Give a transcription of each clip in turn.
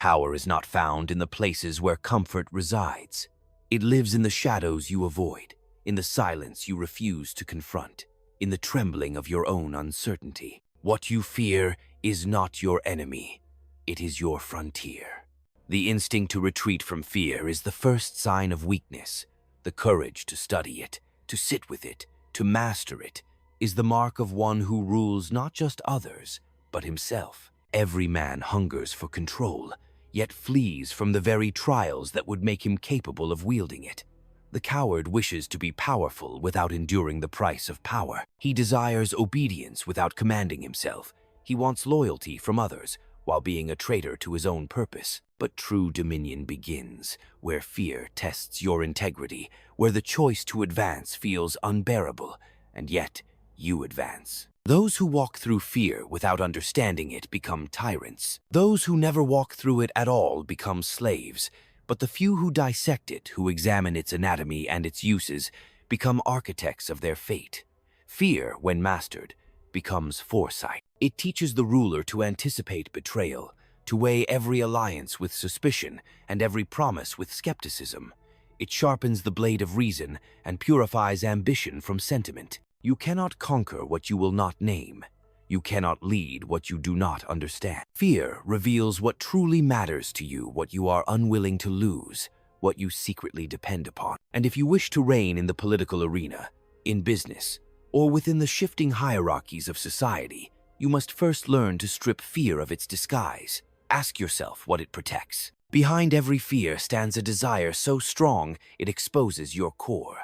Power is not found in the places where comfort resides. It lives in the shadows you avoid, in the silence you refuse to confront, in the trembling of your own uncertainty. What you fear is not your enemy. It is your frontier. The instinct to retreat from fear is the first sign of weakness. The courage to study it, to sit with it, to master it, is the mark of one who rules not just others, but himself. Every man hungers for control, yet flees from the very trials that would make him capable of wielding it. The coward wishes to be powerful without enduring the price of power. He desires obedience without commanding himself. He wants loyalty from others, while being a traitor to his own purpose. But true dominion begins where fear tests your integrity, where the choice to advance feels unbearable, and yet you advance. Those who walk through fear without understanding it become tyrants. Those who never walk through it at all become slaves. But the few who dissect it, who examine its anatomy and its uses, become architects of their fate. Fear, when mastered, becomes foresight. It teaches the ruler to anticipate betrayal, to weigh every alliance with suspicion and every promise with skepticism. It sharpens the blade of reason and purifies ambition from sentiment. You cannot conquer what you will not name. You cannot lead what you do not understand. Fear reveals what truly matters to you, what you are unwilling to lose, what you secretly depend upon. And if you wish to reign in the political arena, in business, or within the shifting hierarchies of society, you must first learn to strip fear of its disguise. Ask yourself what it protects. Behind every fear stands a desire so strong it exposes your core.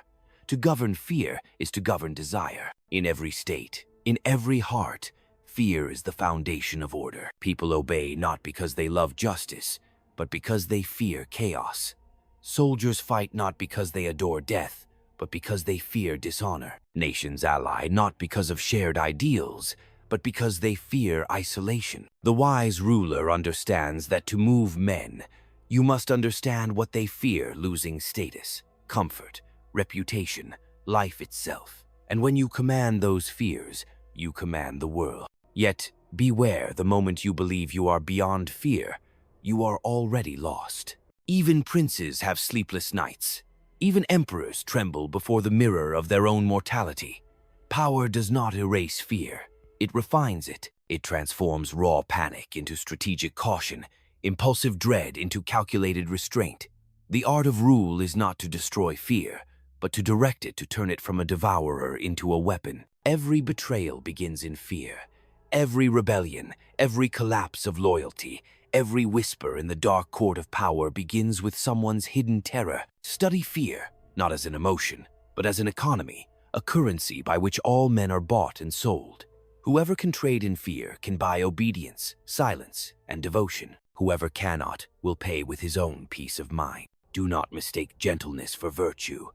To govern fear is to govern desire. In every state, in every heart, fear is the foundation of order. People obey not because they love justice, but because they fear chaos. Soldiers fight not because they adore death, but because they fear dishonor. Nations ally not because of shared ideals, but because they fear isolation. The wise ruler understands that to move men, you must understand what they fear: losing status, comfort, reputation, life itself. And when you command those fears, you command the world. Yet, beware the moment you believe you are beyond fear, you are already lost. Even princes have sleepless nights. Even emperors tremble before the mirror of their own mortality. Power does not erase fear. It refines it. It transforms raw panic into strategic caution, impulsive dread into calculated restraint. The art of rule is not to destroy fear, but to direct it, to turn it from a devourer into a weapon. Every betrayal begins in fear. Every rebellion, every collapse of loyalty, every whisper in the dark court of power begins with someone's hidden terror. Study fear, not as an emotion, but as an economy, a currency by which all men are bought and sold. Whoever can trade in fear can buy obedience, silence, and devotion. Whoever cannot will pay with his own peace of mind. Do not mistake gentleness for virtue.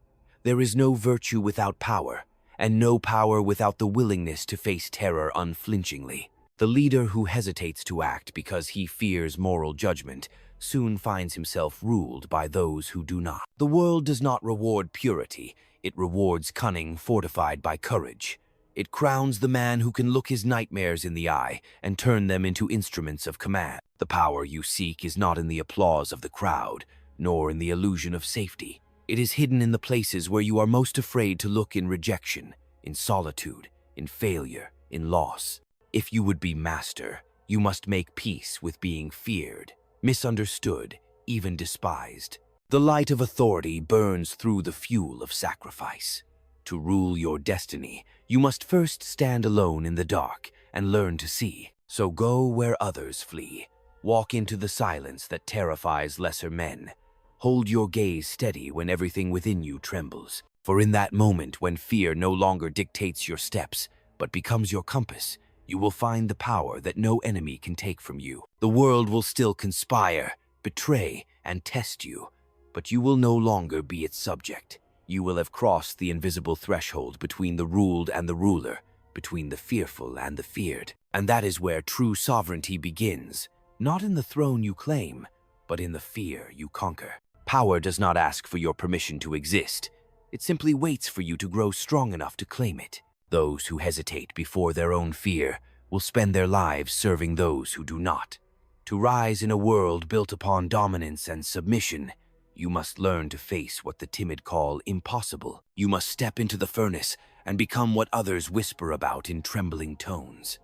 There is no virtue without power, and no power without the willingness to face terror unflinchingly. The leader who hesitates to act because he fears moral judgment soon finds himself ruled by those who do not. The world does not reward purity. It rewards cunning fortified by courage. It crowns the man who can look his nightmares in the eye and turn them into instruments of command. The power you seek is not in the applause of the crowd, nor in the illusion of safety. It is hidden in the places where you are most afraid to look: in rejection, in solitude, in failure, in loss. If you would be master, you must make peace with being feared, misunderstood, even despised. The light of authority burns through the fuel of sacrifice. To rule your destiny, you must first stand alone in the dark and learn to see. So go where others flee. Walk into the silence that terrifies lesser men. Hold your gaze steady when everything within you trembles. For in that moment when fear no longer dictates your steps, but becomes your compass, you will find the power that no enemy can take from you. The world will still conspire, betray, and test you, but you will no longer be its subject. You will have crossed the invisible threshold between the ruled and the ruler, between the fearful and the feared. And that is where true sovereignty begins, not in the throne you claim, but in the fear you conquer. Power does not ask for your permission to exist. It simply waits for you to grow strong enough to claim it. Those who hesitate before their own fear will spend their lives serving those who do not. To rise in a world built upon dominance and submission, you must learn to face what the timid call impossible. You must step into the furnace and become what others whisper about in trembling tones.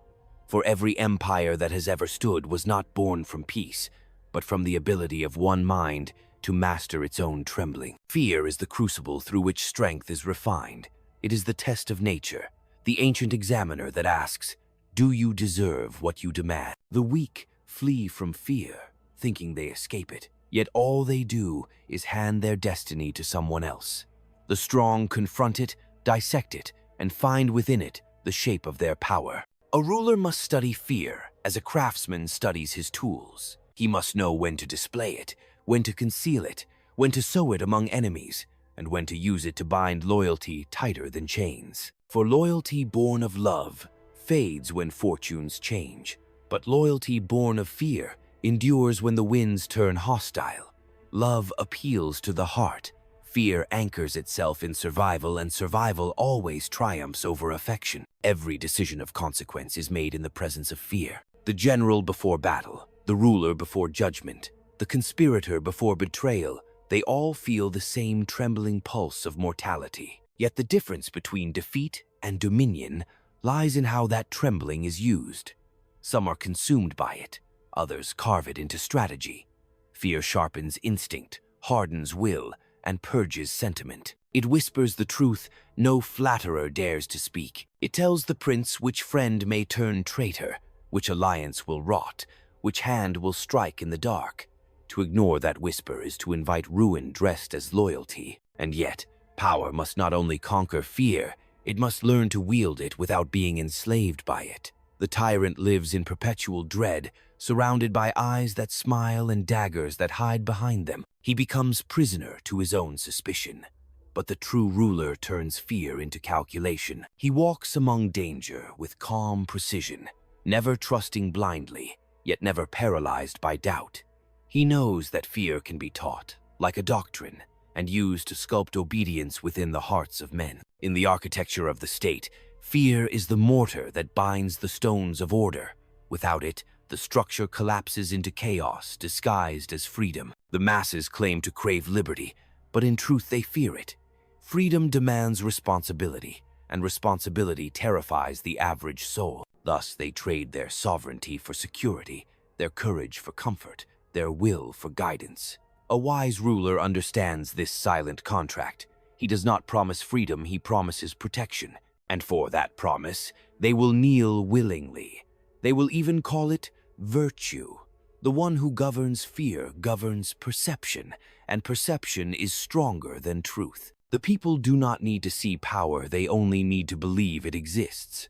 For every empire that has ever stood was not born from peace, but from the ability of one mind to master its own trembling. Fear is the crucible through which strength is refined. It is the test of nature, the ancient examiner that asks, do you deserve what you demand? The weak flee from fear, thinking they escape it, yet all they do is hand their destiny to someone else. The strong confront it, dissect it, and find within it the shape of their power. A ruler must study fear as a craftsman studies his tools. He must know when to display it, when to conceal it, when to sow it among enemies, and when to use it to bind loyalty tighter than chains. For loyalty born of love fades when fortunes change, but loyalty born of fear endures when the winds turn hostile. Love appeals to the heart. Fear anchors itself in survival, and survival always triumphs over affection. Every decision of consequence is made in the presence of fear. The general before battle, the ruler before judgment, the conspirator before betrayal, they all feel the same trembling pulse of mortality. Yet the difference between defeat and dominion lies in how that trembling is used. Some are consumed by it, others carve it into strategy. Fear sharpens instinct, hardens will, and purges sentiment. It whispers the truth no flatterer dares to speak. It tells the prince which friend may turn traitor, which alliance will rot, which hand will strike in the dark. To ignore that whisper is to invite ruin dressed as loyalty. And yet, power must not only conquer fear, it must learn to wield it without being enslaved by it. The tyrant lives in perpetual dread, surrounded by eyes that smile and daggers that hide behind them. He becomes prisoner to his own suspicion. But the true ruler turns fear into calculation. He walks among danger with calm precision, never trusting blindly, yet never paralyzed by doubt. He knows that fear can be taught, like a doctrine, and used to sculpt obedience within the hearts of men. In the architecture of the state, fear is the mortar that binds the stones of order. Without it, the structure collapses into chaos disguised as freedom. The masses claim to crave liberty, but in truth they fear it. Freedom demands responsibility, and responsibility terrifies the average soul. Thus they trade their sovereignty for security, their courage for comfort, their will for guidance. A wise ruler understands this silent contract. He does not promise freedom, he promises protection. And for that promise, they will kneel willingly. They will even call it virtue. The one who governs fear governs perception, and perception is stronger than truth. The people do not need to see power, they only need to believe it exists.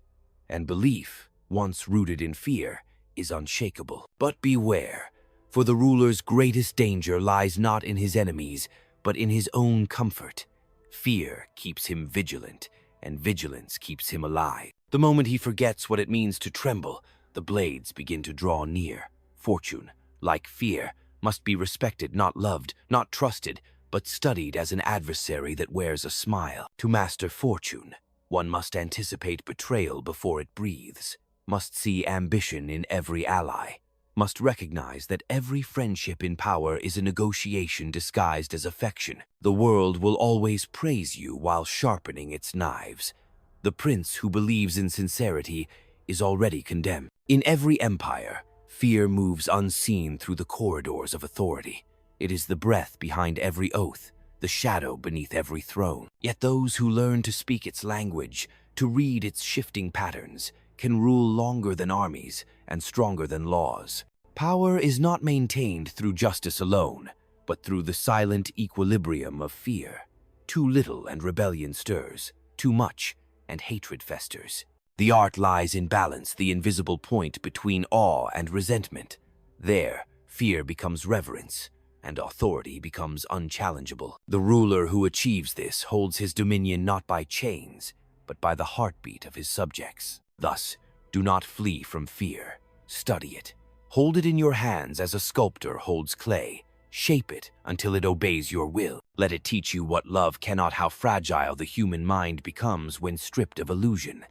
And belief, once rooted in fear, is unshakable. But beware, for the ruler's greatest danger lies not in his enemies, but in his own comfort. Fear keeps him vigilant, and vigilance keeps him alive. The moment he forgets what it means to tremble, the blades begin to draw near. Fortune, like fear, must be respected, not loved, not trusted, but studied as an adversary that wears a smile. To master fortune, one must anticipate betrayal before it breathes, must see ambition in every ally, must recognize that every friendship in power is a negotiation disguised as affection. The world will always praise you while sharpening its knives. The prince who believes in sincerity is already condemned. In every empire, fear moves unseen through the corridors of authority. It is the breath behind every oath, the shadow beneath every throne. Yet those who learn to speak its language, to read its shifting patterns, can rule longer than armies and stronger than laws. Power is not maintained through justice alone, but through the silent equilibrium of fear. Too little and rebellion stirs, too much and hatred festers. The art lies in balance, the invisible point between awe and resentment. There, fear becomes reverence, and authority becomes unchallengeable. The ruler who achieves this holds his dominion not by chains, but by the heartbeat of his subjects. Thus, do not flee from fear. Study it. Hold it in your hands as a sculptor holds clay. Shape it until it obeys your will. Let it teach you what love cannot, how fragile the human mind becomes when stripped of illusion.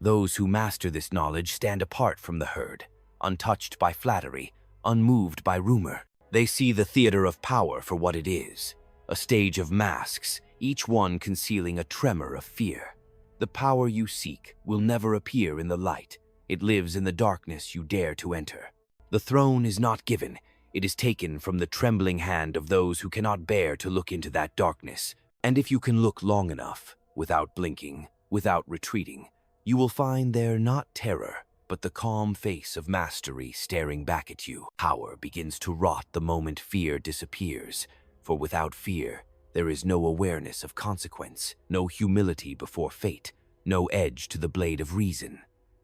Those who master this knowledge stand apart from the herd, untouched by flattery, unmoved by rumor. They see the theater of power for what it is, a stage of masks, each one concealing a tremor of fear. The power you seek will never appear in the light. It lives in the darkness you dare to enter. The throne is not given, it is taken from the trembling hand of those who cannot bear to look into that darkness. And if you can look long enough, without blinking, without retreating, you will find there not terror, but the calm face of mastery staring back at you. Power begins to rot the moment fear disappears, for without fear, there is no awareness of consequence, no humility before fate, no edge to the blade of reason.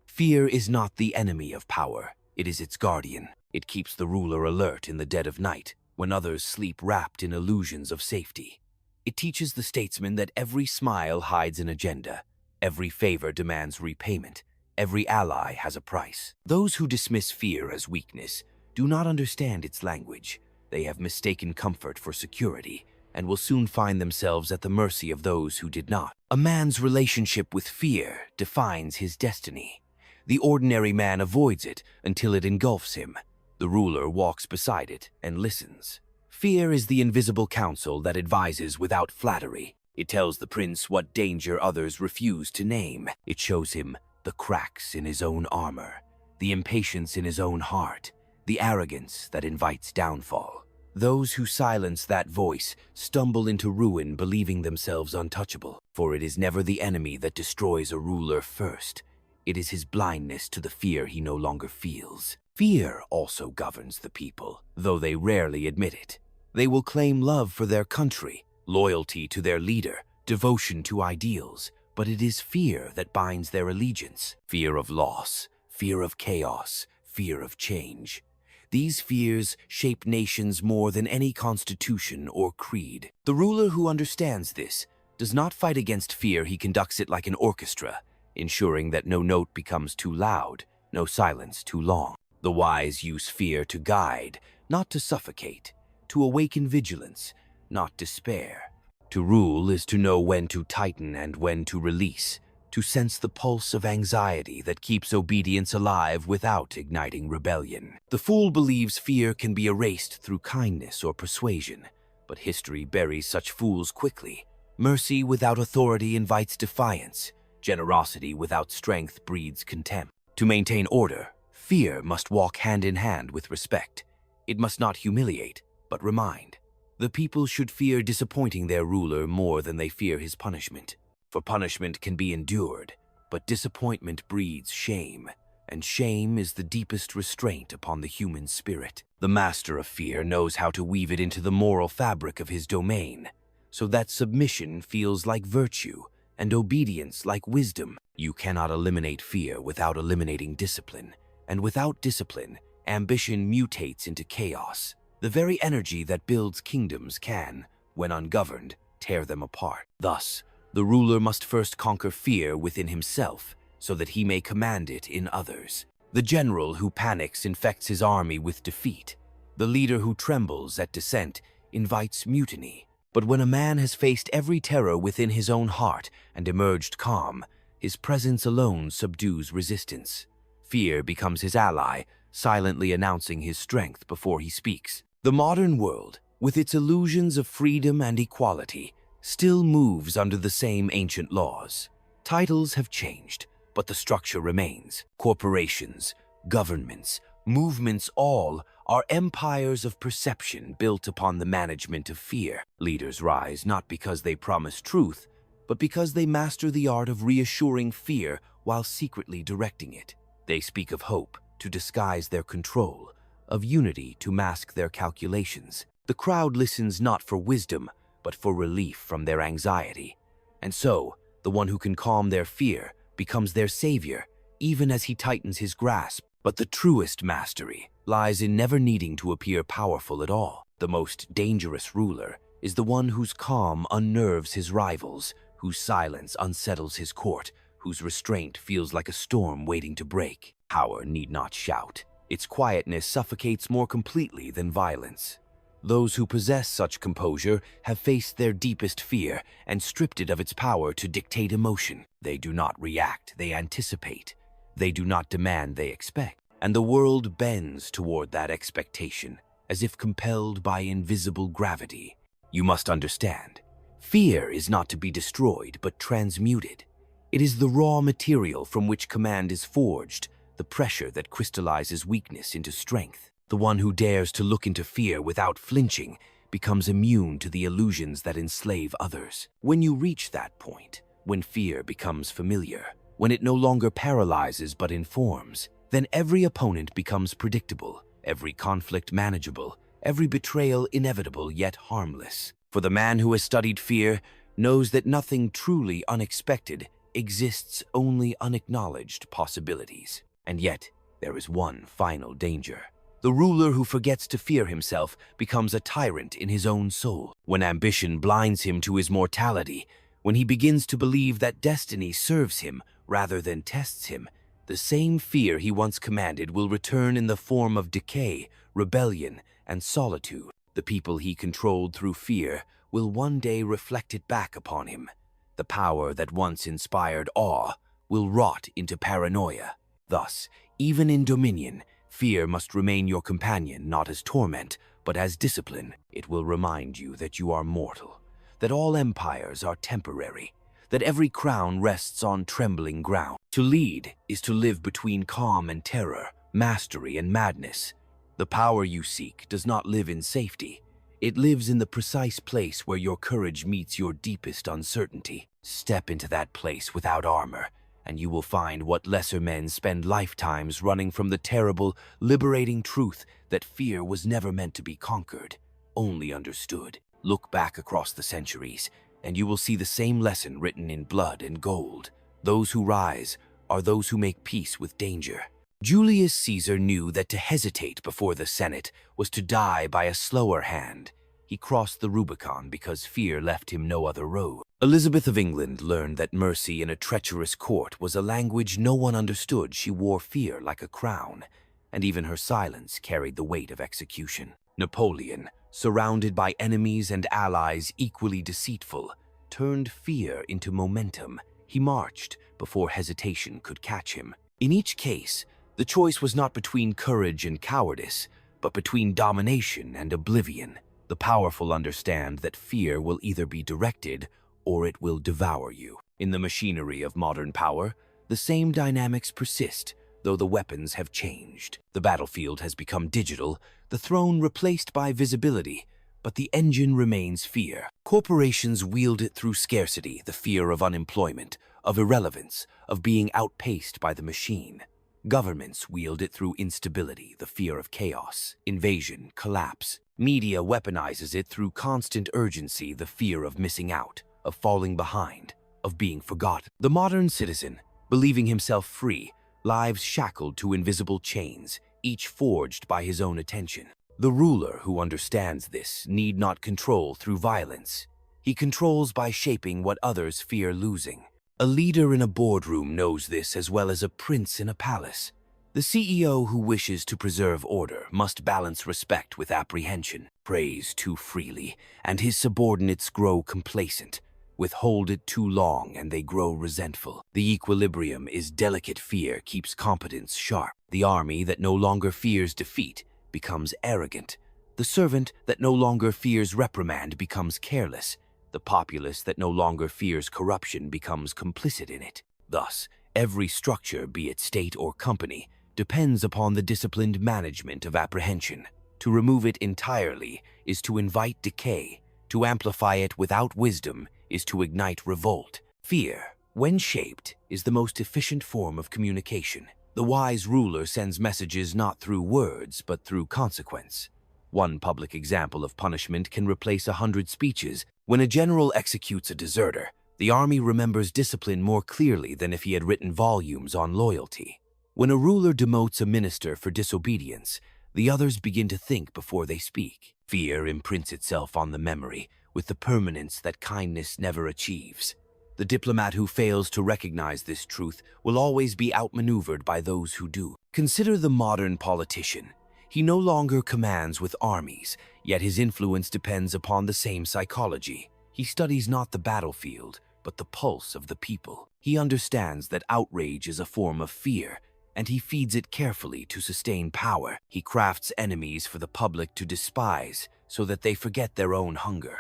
Fear is not the enemy of power, it is its guardian. It keeps the ruler alert in the dead of night, when others sleep wrapped in illusions of safety. It teaches the statesman that every smile hides an agenda, every favor demands repayment, every ally has a price. Those who dismiss fear as weakness do not understand its language. They have mistaken comfort for security and will soon find themselves at the mercy of those who did not. A man's relationship with fear defines his destiny. The ordinary man avoids it until it engulfs him. The ruler walks beside it and listens. Fear is the invisible counsel that advises without flattery. It tells the prince what danger others refuse to name. It shows him the cracks in his own armor, the impatience in his own heart, the arrogance that invites downfall. Those who silence that voice stumble into ruin, believing themselves untouchable. For it is never the enemy that destroys a ruler first. It is his blindness to the fear he no longer feels. Fear also governs the people, though they rarely admit it. They will claim love for their country, loyalty to their leader, devotion to ideals, but it is fear that binds their allegiance. Fear of loss, fear of chaos, fear of change. These fears shape nations more than any constitution or creed. The ruler who understands this does not fight against fear, he conducts it like an orchestra, ensuring that no note becomes too loud, no silence too long. The wise use fear to guide, not to suffocate, to awaken vigilance, not despair. To rule is to know when to tighten and when to release, to sense the pulse of anxiety that keeps obedience alive without igniting rebellion. The fool believes fear can be erased through kindness or persuasion, but history buries such fools quickly. Mercy without authority invites defiance. Generosity without strength breeds contempt. To maintain order, fear must walk hand in hand with respect. It must not humiliate, but remind. The people should fear disappointing their ruler more than they fear his punishment. For punishment can be endured, but disappointment breeds shame, and shame is the deepest restraint upon the human spirit. The master of fear knows how to weave it into the moral fabric of his domain, so that submission feels like virtue, and obedience like wisdom. You cannot eliminate fear without eliminating discipline, and without discipline, ambition mutates into chaos. The very energy that builds kingdoms can, when ungoverned, tear them apart. Thus, the ruler must first conquer fear within himself, so that he may command it in others. The general who panics infects his army with defeat. The leader who trembles at dissent invites mutiny. But when a man has faced every terror within his own heart and emerged calm, his presence alone subdues resistance. Fear becomes his ally, silently announcing his strength before he speaks. The modern world, with its illusions of freedom and equality, still moves under the same ancient laws. Titles have changed, but the structure remains. Corporations, governments, movements, all are empires of perception built upon the management of fear. Leaders rise not because they promise truth, but because they master the art of reassuring fear while secretly directing it. They speak of hope to disguise their control, of unity to mask their calculations. The crowd listens not for wisdom, but for relief from their anxiety. And so, the one who can calm their fear becomes their savior, even as he tightens his grasp. But the truest mastery lies in never needing to appear powerful at all. The most dangerous ruler is the one whose calm unnerves his rivals, whose silence unsettles his court, whose restraint feels like a storm waiting to break. Power need not shout. Its quietness suffocates more completely than violence. Those who possess such composure have faced their deepest fear and stripped it of its power to dictate emotion. They do not react, they anticipate. They do not demand, they expect. and the world bends toward that expectation, as if compelled by invisible gravity. You must understand, fear is not to be destroyed but transmuted. It is the raw material from which command is forged, the pressure that crystallizes weakness into strength. The one who dares to look into fear without flinching becomes immune to the illusions that enslave others. When you reach that point, when fear becomes familiar, when it no longer paralyzes but informs, then every opponent becomes predictable, every conflict manageable, every betrayal inevitable yet harmless. For the man who has studied fear knows that nothing truly unexpected exists, only unacknowledged possibilities. And yet, there is one final danger. The ruler who forgets to fear himself becomes a tyrant in his own soul. When ambition blinds him to his mortality, when he begins to believe that destiny serves him rather than tests him, the same fear he once commanded will return in the form of decay, rebellion, and solitude. The people he controlled through fear will one day reflect it back upon him. The power that once inspired awe will rot into paranoia. Thus, even in dominion, fear must remain your companion not as torment, but as discipline. It will remind you that you are mortal, that all empires are temporary, that every crown rests on trembling ground. To lead is to live between calm and terror, mastery and madness. The power you seek does not live in safety. It lives in the precise place where your courage meets your deepest uncertainty. Step into that place without armor, and you will find what lesser men spend lifetimes running from the terrible, liberating truth that fear was never meant to be conquered, only understood. Look back across the centuries, and you will see the same lesson written in blood and gold. Those who rise are those who make peace with danger. Julius Caesar knew that to hesitate before the Senate was to die by a slower hand. He crossed the Rubicon because fear left him no other road. Elizabeth of England learned that mercy in a treacherous court was a language no one understood. She wore fear like a crown, and even her silence carried the weight of execution. Napoleon, surrounded by enemies and allies equally deceitful, turned fear into momentum. He marched before hesitation could catch him. In each case, the choice was not between courage and cowardice, but between domination and oblivion. The powerful understand that fear will either be directed or it will devour you. In the machinery of modern power, the same dynamics persist, though the weapons have changed. The battlefield has become digital, the throne replaced by visibility, but the engine remains fear. Corporations wield it through scarcity, the fear of unemployment, of irrelevance, of being outpaced by the machine. Governments wield it through instability, the fear of chaos, invasion, collapse. Media weaponizes it through constant urgency, the fear of missing out, of falling behind, of being forgotten. The modern citizen, believing himself free, lives shackled to invisible chains, each forged by his own attention. The ruler who understands this need not control through violence. He controls by shaping what others fear losing. A leader in a boardroom knows this as well as a prince in a palace. The CEO who wishes to preserve order must balance respect with apprehension, praise too freely, and his subordinates grow complacent. Withhold it too long and they grow resentful. The equilibrium is delicate. Fear keeps competence sharp. The army that no longer fears defeat becomes arrogant. The servant that no longer fears reprimand becomes careless. The populace that no longer fears corruption becomes complicit in it. Thus, every structure, be it state or company, depends upon the disciplined management of apprehension. To remove it entirely is to invite decay. To amplify it without wisdom is to ignite revolt. Fear, when shaped, is the most efficient form of communication. The wise ruler sends messages not through words, but through consequence. One public example of punishment can replace 100 speeches. When a general executes a deserter, the army remembers discipline more clearly than if he had written volumes on loyalty. When a ruler demotes a minister for disobedience, the others begin to think before they speak. Fear imprints itself on the memory with the permanence that kindness never achieves. The diplomat who fails to recognize this truth will always be outmaneuvered by those who do. Consider the modern politician. He no longer commands with armies, yet his influence depends upon the same psychology. He studies not the battlefield, but the pulse of the people. He understands that outrage is a form of fear, and he feeds it carefully to sustain power. He crafts enemies for the public to despise so that they forget their own hunger.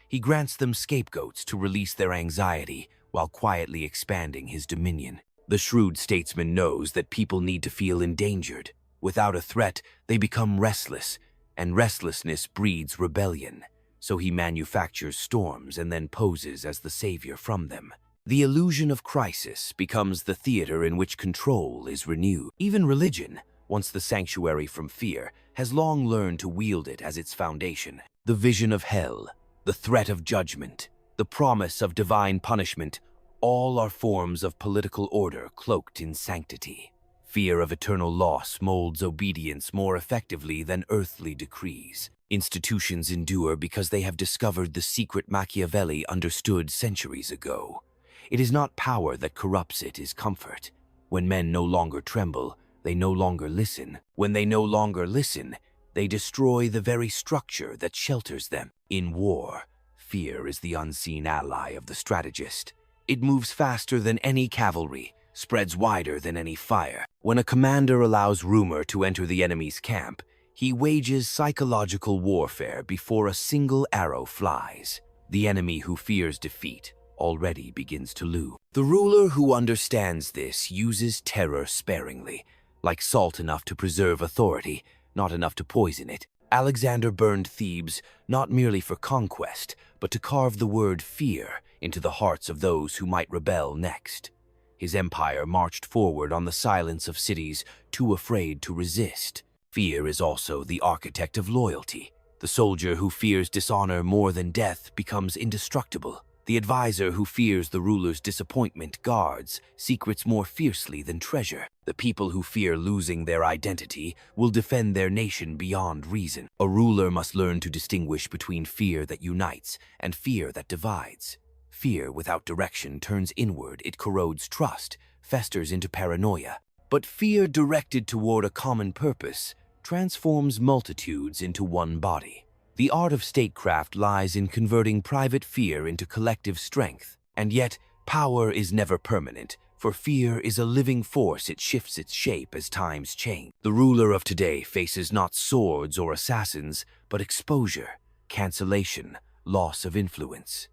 He grants them scapegoats to release their anxiety while quietly expanding his dominion. The shrewd statesman knows that people need to feel endangered. Without a threat, they become restless, and restlessness breeds rebellion. So he manufactures storms and then poses as the savior from them. The illusion of crisis becomes the theater in which control is renewed. Even religion, once the sanctuary from fear, has long learned to wield it as its foundation. The vision of hell, the threat of judgment, the promise of divine punishment, all are forms of political order cloaked in sanctity. Fear of eternal loss molds obedience more effectively than earthly decrees. Institutions endure because they have discovered the secret Machiavelli understood centuries ago. It is not power that corrupts, it is comfort. When men no longer tremble, they no longer listen. When they no longer listen, they destroy the very structure that shelters them. In war, fear is the unseen ally of the strategist. It moves faster than any cavalry, spreads wider than any fire. When a commander allows rumor to enter the enemy's camp, he wages psychological warfare before a single arrow flies. The enemy who fears defeat already begins to lose. The ruler who understands this uses terror sparingly, like salt enough to preserve authority, not enough to poison it. Alexander burned Thebes not merely for conquest, but to carve the word fear into the hearts of those who might rebel next. His empire marched forward on the silence of cities too afraid to resist. Fear is also the architect of loyalty. The soldier who fears dishonor more than death becomes indestructible. The advisor who fears the ruler's disappointment guards secrets more fiercely than treasure. The people who fear losing their identity will defend their nation beyond reason. A ruler must learn to distinguish between fear that unites and fear that divides. Fear without direction turns inward, it corrodes trust, festers into paranoia. But fear directed toward a common purpose transforms multitudes into one body. The art of statecraft lies in converting private fear into collective strength. And yet, power is never permanent, for fear is a living force. It shifts its shape as times change. The ruler of today faces not swords or assassins, but exposure, cancellation, loss of influence.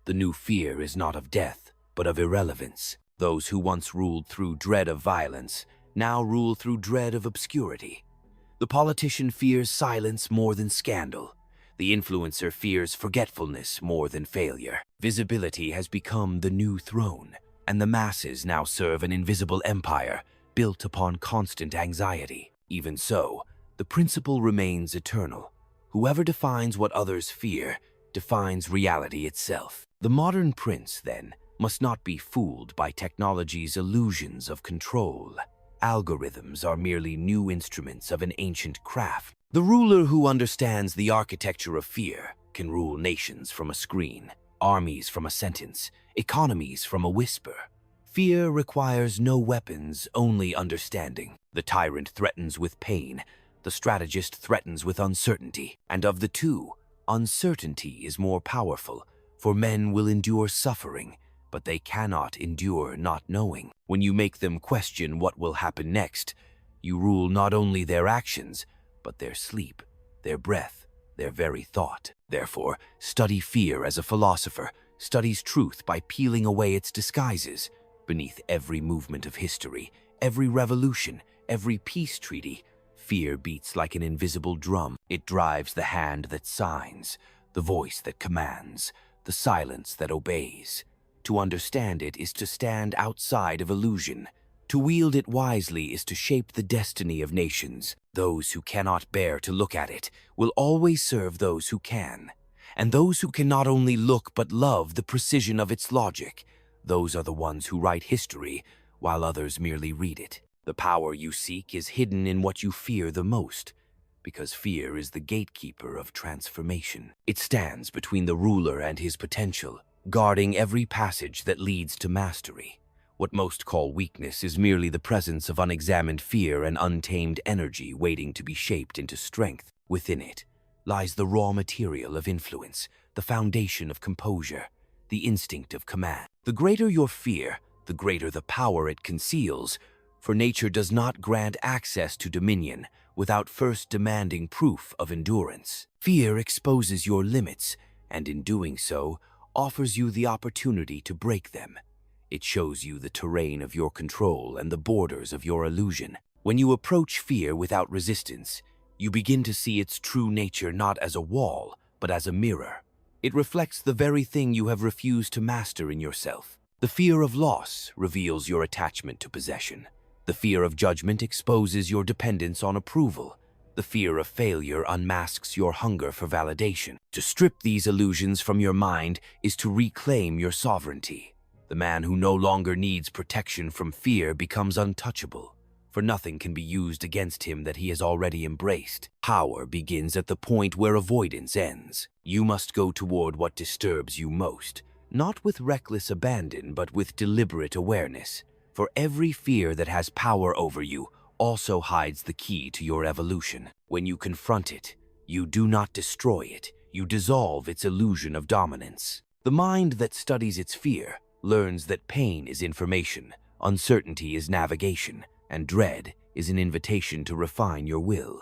The new fear is not of death, but of irrelevance. Those who once ruled through dread of violence now rule through dread of obscurity. The politician fears silence more than scandal. The influencer fears forgetfulness more than failure. Visibility has become the new throne, and the masses now serve an invisible empire built upon constant anxiety. Even so, the principle remains eternal. Whoever defines what others fear defines reality itself. The modern prince, then, must not be fooled by technology's illusions of control. Algorithms are merely new instruments of an ancient craft. The ruler who understands the architecture of fear can rule nations from a screen, armies from a sentence, economies from a whisper. Fear requires no weapons, only understanding. The tyrant threatens with pain, the strategist threatens with uncertainty. And of the two, uncertainty is more powerful, for men will endure suffering, but they cannot endure not knowing. When you make them question what will happen next, you rule not only their actions, but their sleep, their breath, their very thought. Therefore, study fear as a philosopher studies truth by peeling away its disguises. Beneath every movement of history, every revolution, every peace treaty, fear beats like an invisible drum. It drives the hand that signs, the voice that commands, the silence that obeys. To understand it is to stand outside of illusion. To wield it wisely is to shape the destiny of nations. Those who cannot bear to look at it will always serve those who can. And those who can not only look but love the precision of its logic, those are the ones who write history, while others merely read it. The power you seek is hidden in what you fear the most, because fear is the gatekeeper of transformation. It stands between the ruler and his potential, guarding every passage that leads to mastery. What most call weakness is merely the presence of unexamined fear and untamed energy waiting to be shaped into strength. Within it lies the raw material of influence, the foundation of composure, the instinct of command. The greater your fear, the greater the power it conceals, for nature does not grant access to dominion without first demanding proof of endurance. Fear exposes your limits, and in doing so, offers you the opportunity to break them. It shows you the terrain of your control and the borders of your illusion. When you approach fear without resistance, you begin to see its true nature not as a wall, but as a mirror. It reflects the very thing you have refused to master in yourself. The fear of loss reveals your attachment to possession. The fear of judgment exposes your dependence on approval. The fear of failure unmasks your hunger for validation. To strip these illusions from your mind is to reclaim your sovereignty. The man who no longer needs protection from fear becomes untouchable, for nothing can be used against him that he has already embraced. Power begins at the point where avoidance ends. You must go toward what disturbs you most, not with reckless abandon, but with deliberate awareness. For every fear that has power over you also hides the key to your evolution. When you confront it, you do not destroy it, you dissolve its illusion of dominance. The mind that studies its fear learns that pain is information, uncertainty is navigation, and dread is an invitation to refine your will.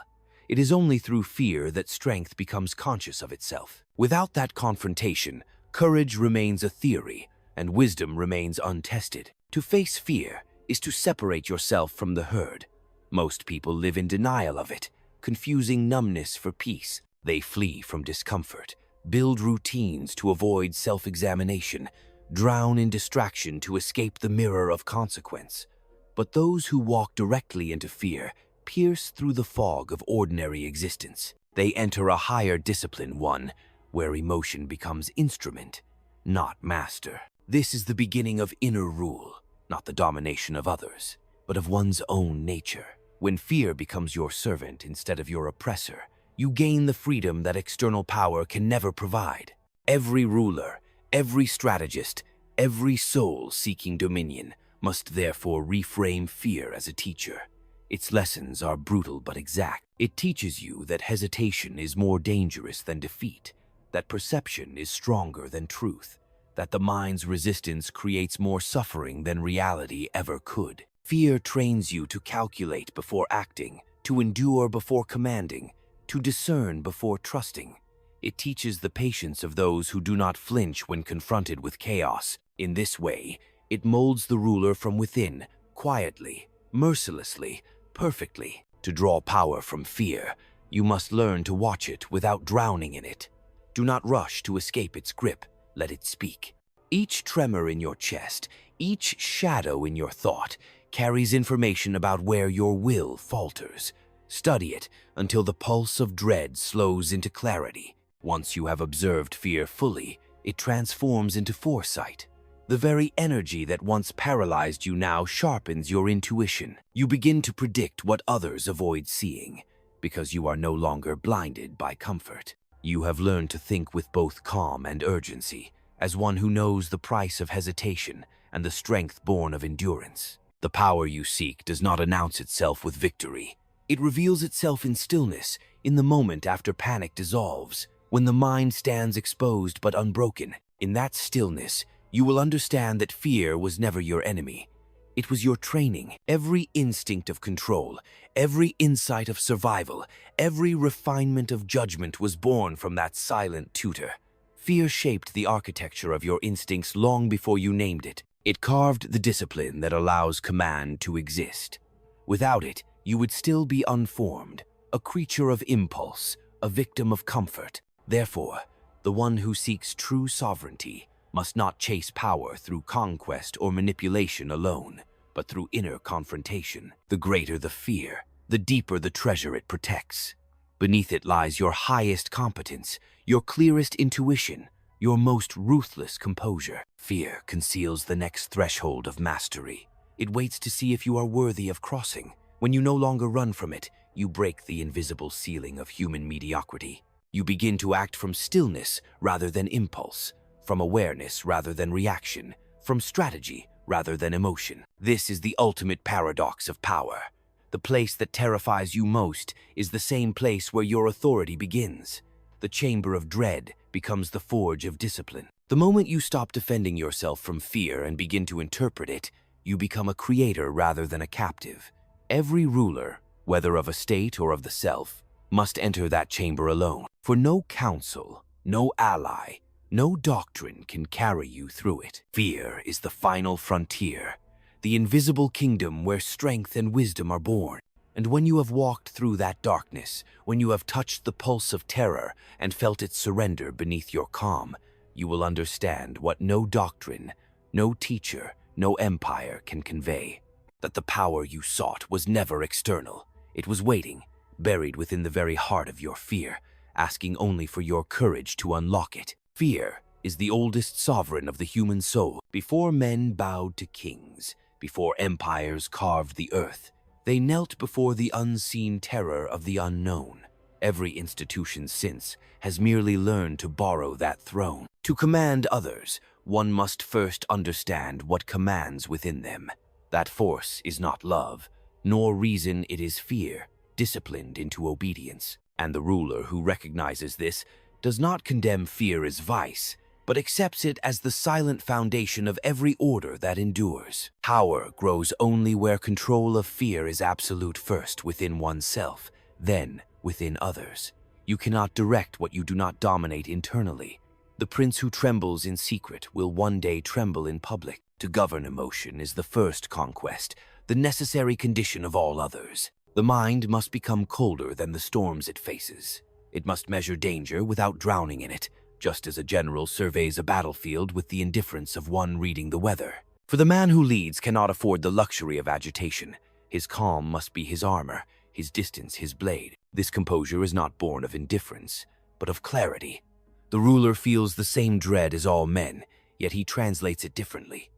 It is only through fear that strength becomes conscious of itself. Without that confrontation, courage remains a theory, and wisdom remains untested. To face fear is to separate yourself from the herd. Most people live in denial of it, confusing numbness for peace. They flee from discomfort, build routines to avoid self-examination, drown in distraction to escape the mirror of consequence. But those who walk directly into fear pierce through the fog of ordinary existence. They enter a higher discipline, one where emotion becomes instrument, not master. This is the beginning of inner rule, not the domination of others, but of one's own nature. When fear becomes your servant instead of your oppressor, you gain the freedom that external power can never provide. Every ruler, every strategist, every soul seeking dominion must therefore reframe fear as a teacher. Its lessons are brutal but exact. It teaches you that hesitation is more dangerous than defeat, that perception is stronger than truth, that the mind's resistance creates more suffering than reality ever could. Fear trains you to calculate before acting, to endure before commanding, to discern before trusting. It teaches the patience of those who do not flinch when confronted with chaos. In this way, it molds the ruler from within, quietly, mercilessly, perfectly. To draw power from fear, you must learn to watch it without drowning in it. Do not rush to escape its grip, let it speak. Each tremor in your chest, each shadow in your thought, carries information about where your will falters. Study it until the pulse of dread slows into clarity. Once you have observed fear fully, it transforms into foresight. The very energy that once paralyzed you now sharpens your intuition. You begin to predict what others avoid seeing, because you are no longer blinded by comfort. You have learned to think with both calm and urgency, as one who knows the price of hesitation and the strength born of endurance. The power you seek does not announce itself with victory. It reveals itself in stillness, in the moment after panic dissolves, when the mind stands exposed but unbroken. In that stillness, you will understand that fear was never your enemy. It was your training. Every instinct of control, every insight of survival, every refinement of judgment was born from that silent tutor. Fear shaped the architecture of your instincts long before you named it. It carved the discipline that allows command to exist. Without it, you would still be unformed, a creature of impulse, a victim of comfort. Therefore, the one who seeks true sovereignty must not chase power through conquest or manipulation alone, but through inner confrontation. The greater the fear, the deeper the treasure it protects. Beneath it lies your highest competence, your clearest intuition, your most ruthless composure. Fear conceals the next threshold of mastery. It waits to see if you are worthy of crossing. When you no longer run from it, you break the invisible ceiling of human mediocrity. You begin to act from stillness rather than impulse, from awareness rather than reaction, from strategy rather than emotion. This is the ultimate paradox of power. The place that terrifies you most is the same place where your authority begins. The chamber of dread becomes the forge of discipline. The moment you stop defending yourself from fear and begin to interpret it, You become a creator rather than a captive. Every ruler, whether of a state or of the self, must enter that chamber alone, for no counsel, no ally, no doctrine can carry you through it. Fear is the final frontier, the invisible kingdom where strength and wisdom are born. And when you have walked through that darkness, when you have touched the pulse of terror and felt it surrender beneath your calm, you will understand what no doctrine, no teacher, no empire can convey. That the power you sought was never external. It was waiting, buried within the very heart of your fear, asking only for your courage to unlock it. Fear is the oldest sovereign of the human soul. Before men bowed to kings, before empires carved the earth, they knelt before the unseen terror of the unknown. Every institution since has merely learned to borrow that throne. To command others, one must first understand what commands within them. That force is not love, nor reason, it is fear, disciplined into obedience. And the ruler who recognizes this does not condemn fear as vice, but accepts it as the silent foundation of every order that endures. Power grows only where control of fear is absolute, first within oneself, then within others. You cannot direct what you do not dominate internally. The prince who trembles in secret will one day tremble in public. To govern emotion is the first conquest, the necessary condition of all others. The mind must become colder than the storms it faces. It must measure danger without drowning in it, just as a general surveys a battlefield with the indifference of one reading the weather. For the man who leads cannot afford the luxury of agitation. His calm must be his armor, his distance his blade. This composure is not born of indifference, but of clarity. The ruler feels the same dread as all men, yet he translates it differently.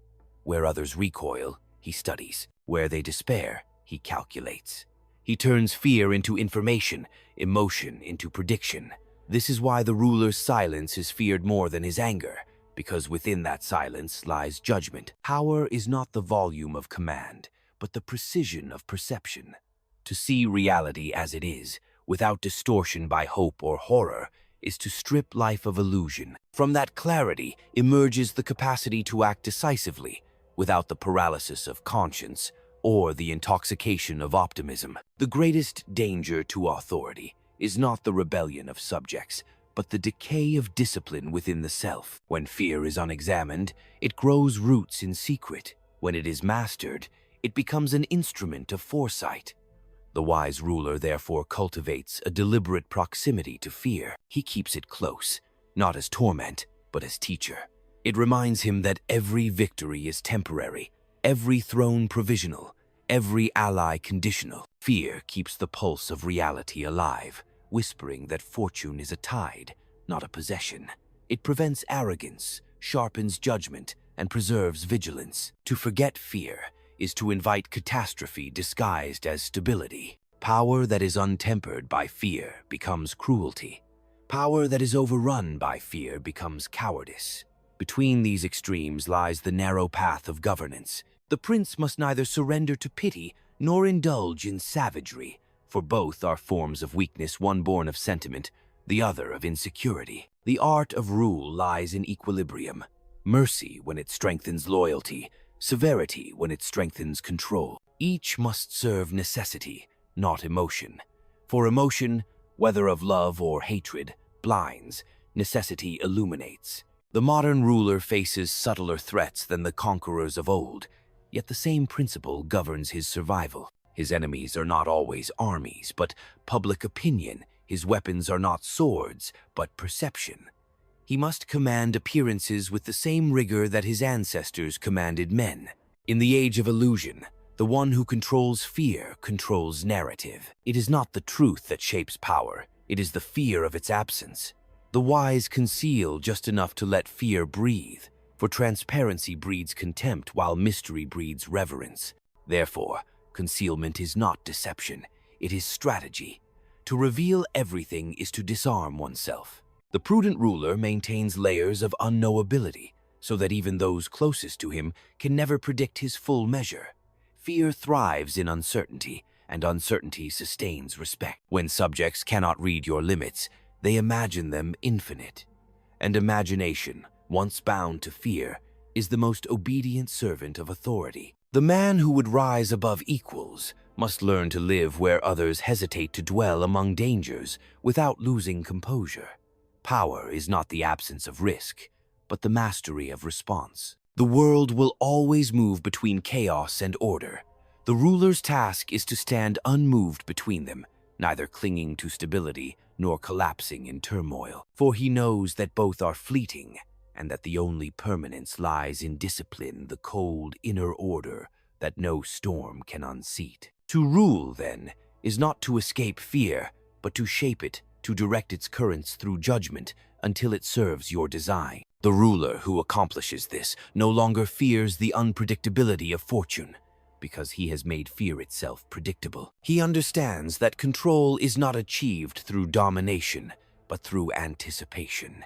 Where others recoil, he studies. Where they despair, he calculates. He turns fear into information, emotion into prediction. This is why the ruler's silence is feared more than his anger, because within that silence lies judgment. Power is not the volume of command, but the precision of perception. To see reality as it is, without distortion by hope or horror, is to strip life of illusion. From that clarity emerges the capacity to act decisively, without the paralysis of conscience or the intoxication of optimism. The greatest danger to authority is not the rebellion of subjects, but the decay of discipline within the self. When fear is unexamined, it grows roots in secret. When it is mastered, it becomes an instrument of foresight. The wise ruler therefore cultivates a deliberate proximity to fear. He keeps it close, not as torment, but as teacher. It reminds him that every victory is temporary, every throne provisional, every ally conditional. Fear keeps the pulse of reality alive, whispering that fortune is a tide, not a possession. It prevents arrogance, sharpens judgment, and preserves vigilance. To forget fear is to invite catastrophe disguised as stability. Power that is untempered by fear becomes cruelty. Power that is overrun by fear becomes cowardice. Between these extremes lies the narrow path of governance. The prince must neither surrender to pity nor indulge in savagery, for both are forms of weakness, one born of sentiment, the other of insecurity. The art of rule lies in equilibrium. Mercy when it strengthens loyalty, severity when it strengthens control. Each must serve necessity, not emotion. For emotion, whether of love or hatred, blinds, necessity illuminates. The modern ruler faces subtler threats than the conquerors of old, yet the same principle governs his survival. His enemies are not always armies, but public opinion. His weapons are not swords, but perception. He must command appearances with the same rigor that his ancestors commanded men. In the age of illusion, the one who controls fear controls narrative. It is not the truth that shapes power, it is the fear of its absence. The wise conceal just enough to let fear breathe, for transparency breeds contempt while mystery breeds reverence. Therefore, concealment is not deception, it is strategy. To reveal everything is to disarm oneself. The prudent ruler maintains layers of unknowability, so that even those closest to him can never predict his full measure. Fear thrives in uncertainty, and uncertainty sustains respect. When subjects cannot read your limits, they imagine them infinite. And imagination, once bound to fear, is the most obedient servant of authority. The man who would rise above equals must learn to live where others hesitate to dwell among dangers without losing composure. Power is not the absence of risk, but the mastery of response. The world will always move between chaos and order. The ruler's task is to stand unmoved between them, neither clinging to stability nor collapsing in turmoil, for he knows that both are fleeting and that the only permanence lies in discipline, the cold inner order that no storm can unseat. To rule, then, is not to escape fear, but to shape it, to direct its currents through judgment until it serves your design. The ruler who accomplishes this no longer fears the unpredictability of fortune, because he has made fear itself predictable. He understands that control is not achieved through domination, but through anticipation.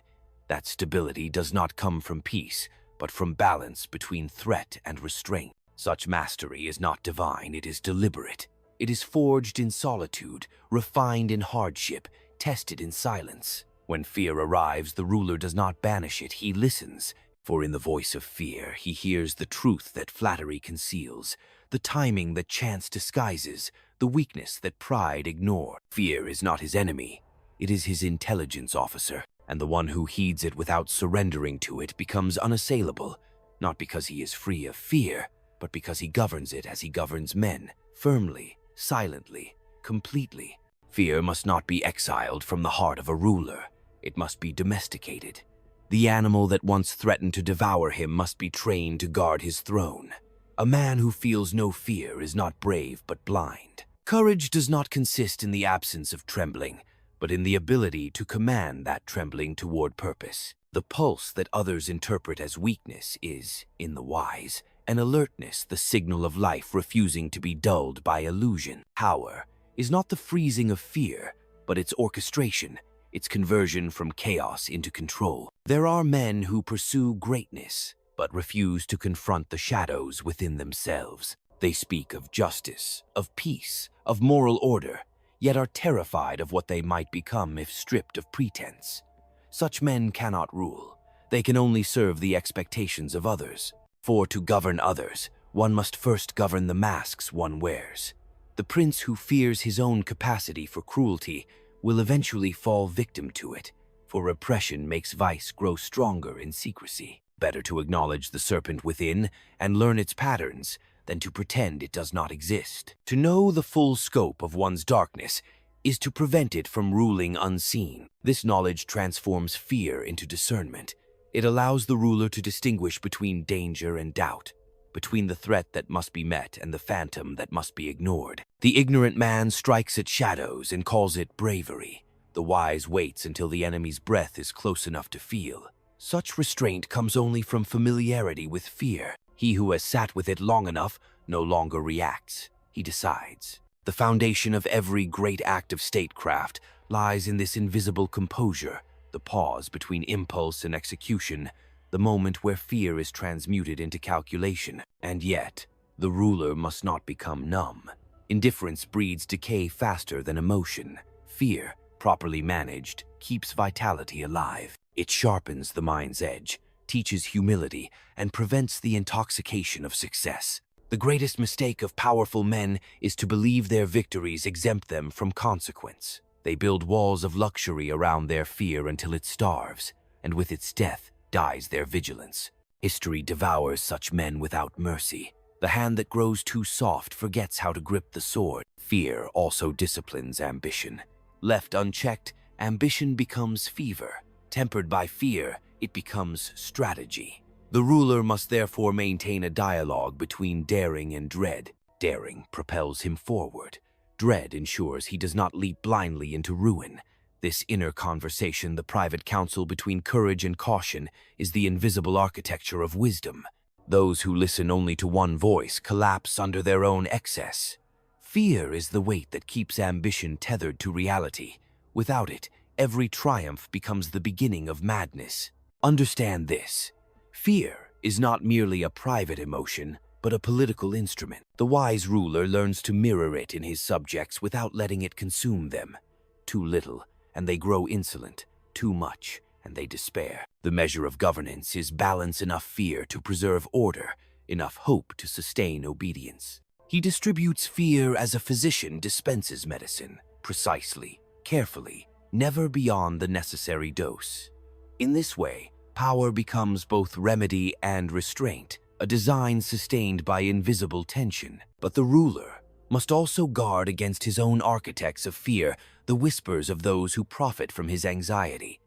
That stability does not come from peace, but from balance between threat and restraint. Such mastery is not divine, it is deliberate. It is forged in solitude, refined in hardship, tested in silence. When fear arrives, the ruler does not banish it, he listens. For in the voice of fear, he hears the truth that flattery conceals, the timing that chance disguises, the weakness that pride ignores. Fear is not his enemy, it is his intelligence officer, and the one who heeds it without surrendering to it becomes unassailable, not because he is free of fear, but because he governs it as he governs men, firmly, silently, completely. Fear must not be exiled from the heart of a ruler. It must be domesticated. The animal that once threatened to devour him must be trained to guard his throne. A man who feels no fear is not brave but blind. Courage does not consist in the absence of trembling, but in the ability to command that trembling toward purpose. The pulse that others interpret as weakness is, in the wise, an alertness, the signal of life refusing to be dulled by illusion. Power is not the freezing of fear, but its orchestration, its conversion from chaos into control. There are men who pursue greatness, but refuse to confront the shadows within themselves. They speak of justice, of peace, of moral order, yet are terrified of what they might become if stripped of pretense. Such men cannot rule. They can only serve the expectations of others. For to govern others, one must first govern the masks one wears. The prince who fears his own capacity for cruelty will eventually fall victim to it, for repression makes vice grow stronger in secrecy. Better to acknowledge the serpent within and learn its patterns than to pretend it does not exist. To know the full scope of one's darkness is to prevent it from ruling unseen. This knowledge transforms fear into discernment. It allows the ruler to distinguish between danger and doubt, between the threat that must be met and the phantom that must be ignored. The ignorant man strikes at shadows and calls it bravery. The wise waits until the enemy's breath is close enough to feel. Such restraint comes only from familiarity with fear. He who has sat with it long enough no longer reacts. He decides. The foundation of every great act of statecraft lies in this invisible composure, the pause between impulse and execution, the moment where fear is transmuted into calculation. And yet, the ruler must not become numb. Indifference breeds decay faster than emotion. Fear, properly managed, keeps vitality alive. It sharpens the mind's edge, teaches humility, and prevents the intoxication of success. The greatest mistake of powerful men is to believe their victories exempt them from consequence. They build walls of luxury around their fear until it starves, and with its death dies their vigilance. History devours such men without mercy. The hand that grows too soft forgets how to grip the sword. Fear also disciplines ambition. Left unchecked, ambition becomes fever. Tempered by fear, it becomes strategy. The ruler must therefore maintain a dialogue between daring and dread. Daring propels him forward. Dread ensures he does not leap blindly into ruin. This inner conversation, the private counsel between courage and caution, is the invisible architecture of wisdom. Those who listen only to one voice collapse under their own excess. Fear is the weight that keeps ambition tethered to reality. Without it, every triumph becomes the beginning of madness. Understand this. Fear is not merely a private emotion, but a political instrument. The wise ruler learns to mirror it in his subjects without letting it consume them. Too little, and they grow insolent. Too much, and they despair. The measure of governance is balance enough fear to preserve order, enough hope to sustain obedience. He distributes fear as a physician dispenses medicine, precisely, carefully, never beyond the necessary dose. In this way, power becomes both remedy and restraint, a design sustained by invisible tension. But the ruler must also guard against his own architects of fear, the whispers of those who profit from his anxiety.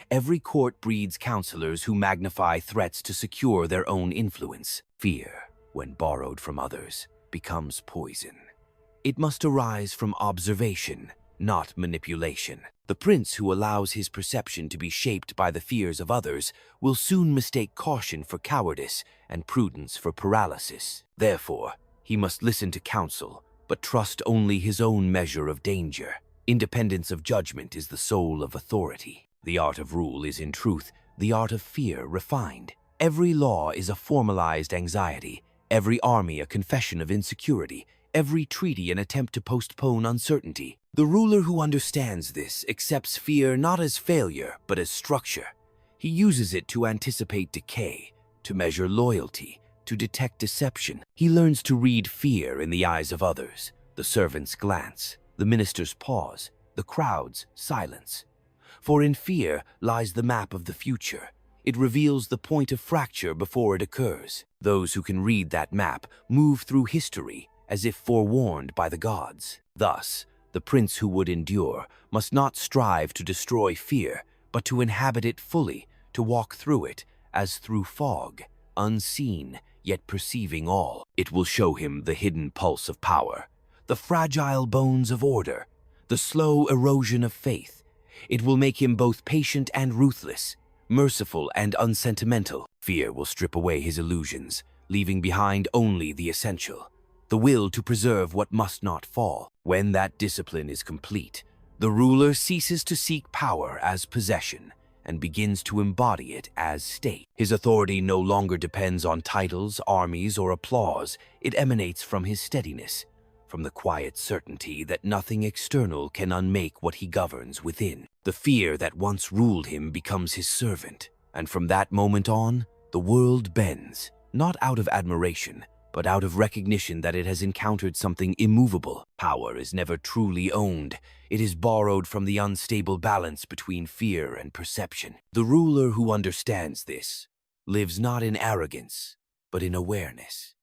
Every court breeds counselors who magnify threats to secure their own influence. Fear, when borrowed from others, becomes poison. It must arise from observation, not manipulation. The prince who allows his perception to be shaped by the fears of others will soon mistake caution for cowardice and prudence for paralysis. Therefore, he must listen to counsel, but trust only his own measure of danger. Independence of judgment is the soul of authority. The art of rule is, in truth, the art of fear refined. Every law is a formalized anxiety, every army a confession of insecurity, every treaty an attempt to postpone uncertainty. The ruler who understands this accepts fear not as failure, but as structure. He uses it to anticipate decay, to measure loyalty, to detect deception. He learns to read fear in the eyes of others, the servant's glance, the minister's pause, the crowd's silence. For in fear lies the map of the future. It reveals the point of fracture before it occurs. Those who can read that map move through history as if forewarned by the gods. Thus, the prince who would endure must not strive to destroy fear, but to inhabit it fully, to walk through it as through fog, unseen, yet perceiving all. It will show him the hidden pulse of power, the fragile bones of order, the slow erosion of faith. It will make him both patient and ruthless, merciful and unsentimental. Fear will strip away his illusions, leaving behind only the essential, the will to preserve what must not fall. When that discipline is complete, the ruler ceases to seek power as possession and begins to embody it as state. His authority no longer depends on titles, armies, or applause. It emanates from his steadiness, from the quiet certainty that nothing external can unmake what he governs within. The fear that once ruled him becomes his servant, and from that moment on, the world bends, not out of admiration, but out of recognition that it has encountered something immovable. Power is never truly owned. It is borrowed from the unstable balance between fear and perception. The ruler who understands this lives not in arrogance, but in awareness.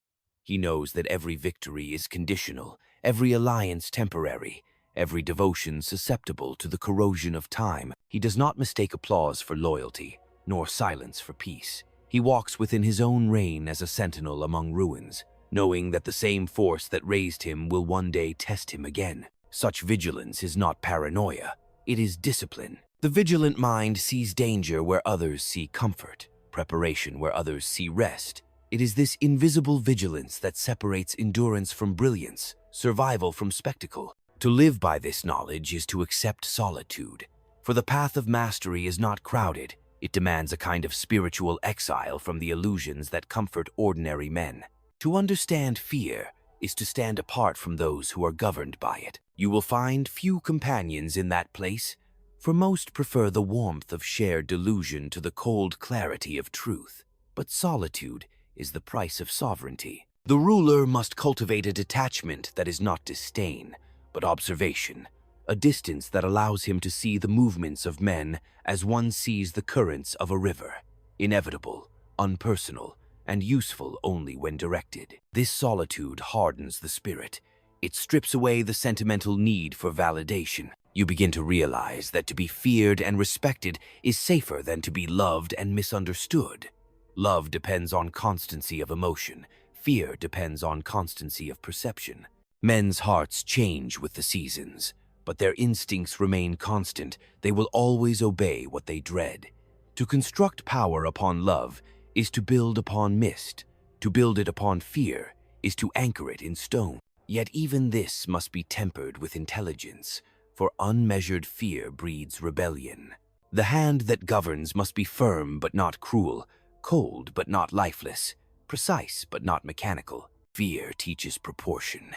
He knows that every victory is conditional, every alliance temporary, every devotion susceptible to the corrosion of time. He does not mistake applause for loyalty, nor silence for peace. He walks within his own reign as a sentinel among ruins, knowing that the same force that raised him will one day test him again. Such vigilance is not paranoia, it is discipline. The vigilant mind sees danger where others see comfort, preparation where others see rest. It is this invisible vigilance that separates endurance from brilliance, survival from spectacle. To live by this knowledge is to accept solitude, for the path of mastery is not crowded. It demands a kind of spiritual exile from the illusions that comfort ordinary men. To understand fear is to stand apart from those who are governed by it. You will find few companions in that place, for most prefer the warmth of shared delusion to the cold clarity of truth. But solitude is the price of sovereignty. The ruler must cultivate a detachment that is not disdain, but observation, a distance that allows him to see the movements of men as one sees the currents of a river, inevitable, unpersonal, and useful only when directed. This solitude hardens the spirit. It strips away the sentimental need for validation. You begin to realize that to be feared and respected is safer than to be loved and misunderstood. Love depends on constancy of emotion. Fear depends on constancy of perception. Men's hearts change with the seasons, but their instincts remain constant. They will always obey what they dread. To construct power upon love is to build upon mist. To build it upon fear is to anchor it in stone. Yet even this must be tempered with intelligence, for unmeasured fear breeds rebellion. The hand that governs must be firm but not cruel, cold but not lifeless, precise but not mechanical. Fear teaches proportion.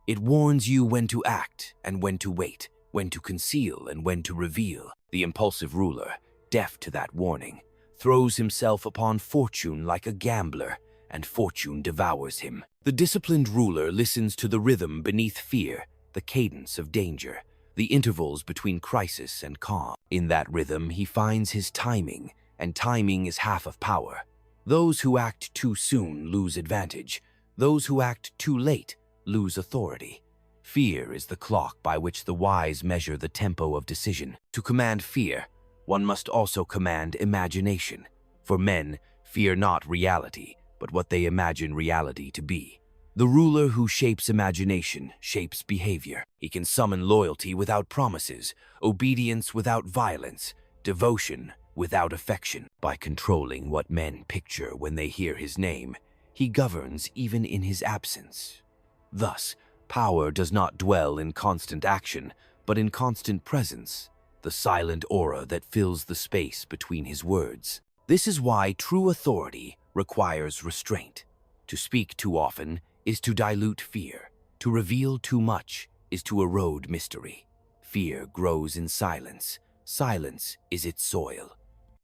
It warns you when to act and when to wait, when to conceal and when to reveal. The impulsive ruler, deaf to that warning, throws himself upon fortune like a gambler and fortune devours him. The disciplined ruler listens to the rhythm beneath fear, the cadence of danger, the intervals between crisis and calm. In that rhythm, he finds his timing, and timing is half of power. Those who act too soon lose advantage. Those who act too late lose authority. Fear is the clock by which the wise measure the tempo of decision. To command fear, one must also command imagination. For men, fear not reality, but what they imagine reality to be. The ruler who shapes imagination shapes behavior. He can summon loyalty without promises, obedience without violence, devotion without affection. By controlling what men picture when they hear his name, he governs even in his absence. Thus, power does not dwell in constant action, but in constant presence, the silent aura that fills the space between his words. This is why true authority requires restraint. To speak too often is to dilute fear. To reveal too much is to erode mystery. Fear grows in silence. Silence is its soil.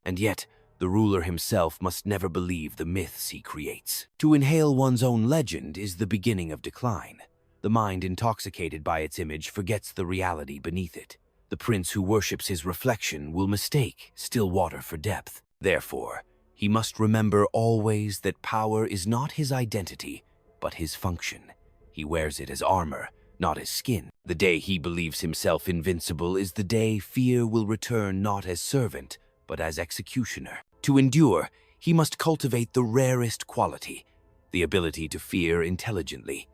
And yet, the ruler himself must never believe the myths he creates. To inhale one's own legend is the beginning of decline. The mind intoxicated by its image forgets the reality beneath it. The prince who worships his reflection will mistake still water for depth. Therefore, he must remember always that power is not his identity, but his function. He wears it as armor, not as skin. The day he believes himself invincible is the day fear will return not as servant, but as executioner. To endure, he must cultivate the rarest quality, the ability to fear intelligently.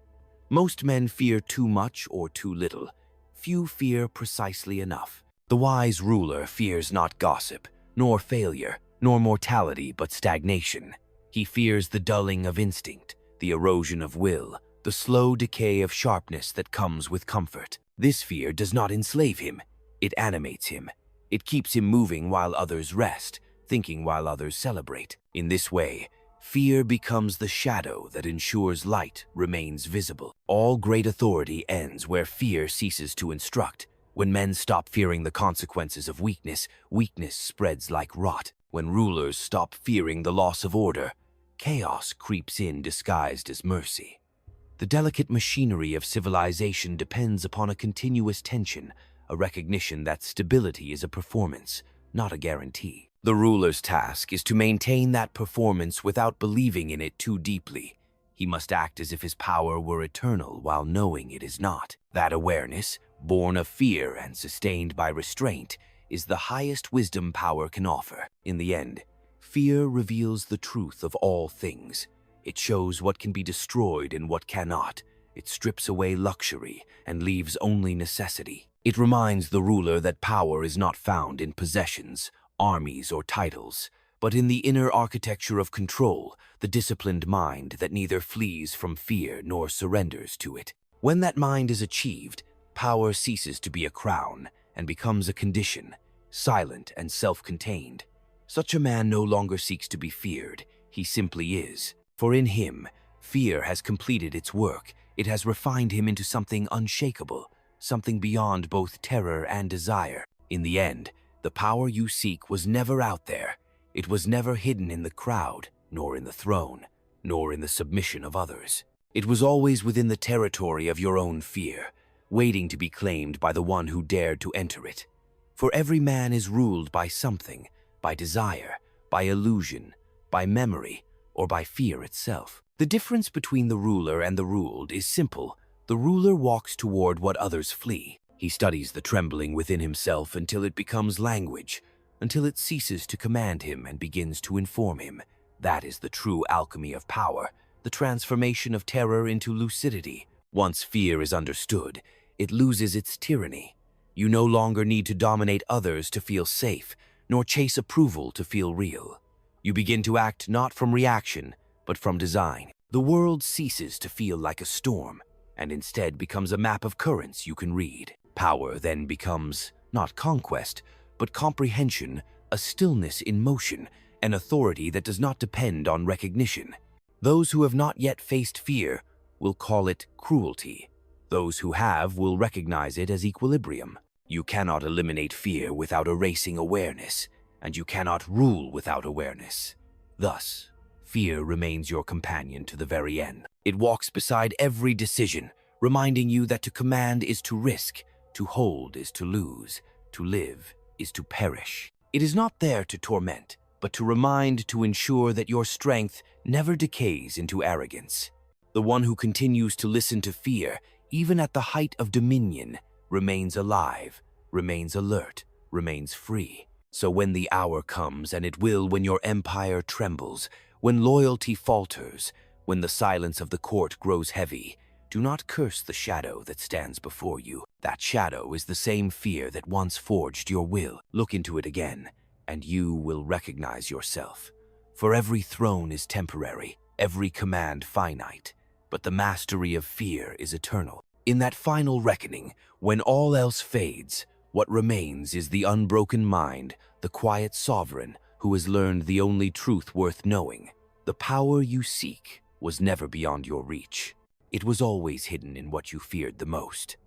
Most men fear too much or too little. Few fear precisely enough. The wise ruler fears not gossip, nor failure, nor mortality, but stagnation. He fears the dulling of instinct, the erosion of will, the slow decay of sharpness that comes with comfort. This fear does not enslave him. It animates him. It keeps him moving while others rest, thinking while others celebrate. In this way, fear becomes the shadow that ensures light remains visible. All great authority ends where fear ceases to instruct. When men stop fearing the consequences of weakness, weakness spreads like rot. When rulers stop fearing the loss of order, chaos creeps in disguised as mercy. The delicate machinery of civilization depends upon a continuous tension, a recognition that stability is a performance, not a guarantee. The ruler's task is to maintain that performance without believing in it too deeply. He must act as if his power were eternal while knowing it is not. That awareness, born of fear and sustained by restraint, is the highest wisdom power can offer. In the end, fear reveals the truth of all things. It shows what can be destroyed and what cannot. It strips away luxury and leaves only necessity. It reminds the ruler that power is not found in possessions, armies, or titles, but in the inner architecture of control, the disciplined mind that neither flees from fear nor surrenders to it. When that mind is achieved, power ceases to be a crown and becomes a condition, silent and self-contained. Such a man no longer seeks to be feared, he simply is. For in him, fear has completed its work. It has refined him into something unshakable, something beyond both terror and desire. In the end, the power you seek was never out there. It was never hidden in the crowd, nor in the throne, nor in the submission of others. It was always within the territory of your own fear, waiting to be claimed by the one who dared to enter it. For every man is ruled by something, by desire, by illusion, by memory, or by fear itself. The difference between the ruler and the ruled is simple. The ruler walks toward what others flee. He studies the trembling within himself until it becomes language, until it ceases to command him and begins to inform him. That is the true alchemy of power, the transformation of terror into lucidity. Once fear is understood, it loses its tyranny. You no longer need to dominate others to feel safe, nor chase approval to feel real. You begin to act not from reaction, but from design. The world ceases to feel like a storm, and instead becomes a map of currents you can read. Power then becomes not conquest, but comprehension, a stillness in motion, an authority that does not depend on recognition. Those who have not yet faced fear will call it cruelty. Those who have will recognize it as equilibrium. You cannot eliminate fear without erasing awareness, and you cannot rule without awareness. Thus, Fear remains your companion to the very end. It walks beside every decision, reminding you that to command is to risk, to hold is to lose, to live is to perish. It is not there to torment, but to remind, to ensure that your strength never decays into arrogance. The one who continues to listen to fear, even at the height of dominion, remains alive, remains alert, remains free. So when the hour comes, and it will when your empire trembles, when loyalty falters, when the silence of the court grows heavy, do not curse the shadow that stands before you. That shadow is the same fear that once forged your will. Look into it again, and you will recognize yourself. For every throne is temporary, every command finite, but the mastery of fear is eternal. In that final reckoning, when all else fades, what remains is the unbroken mind, the quiet sovereign who has learned the only truth worth knowing. The power you seek was never beyond your reach. It was always hidden in what you feared the most.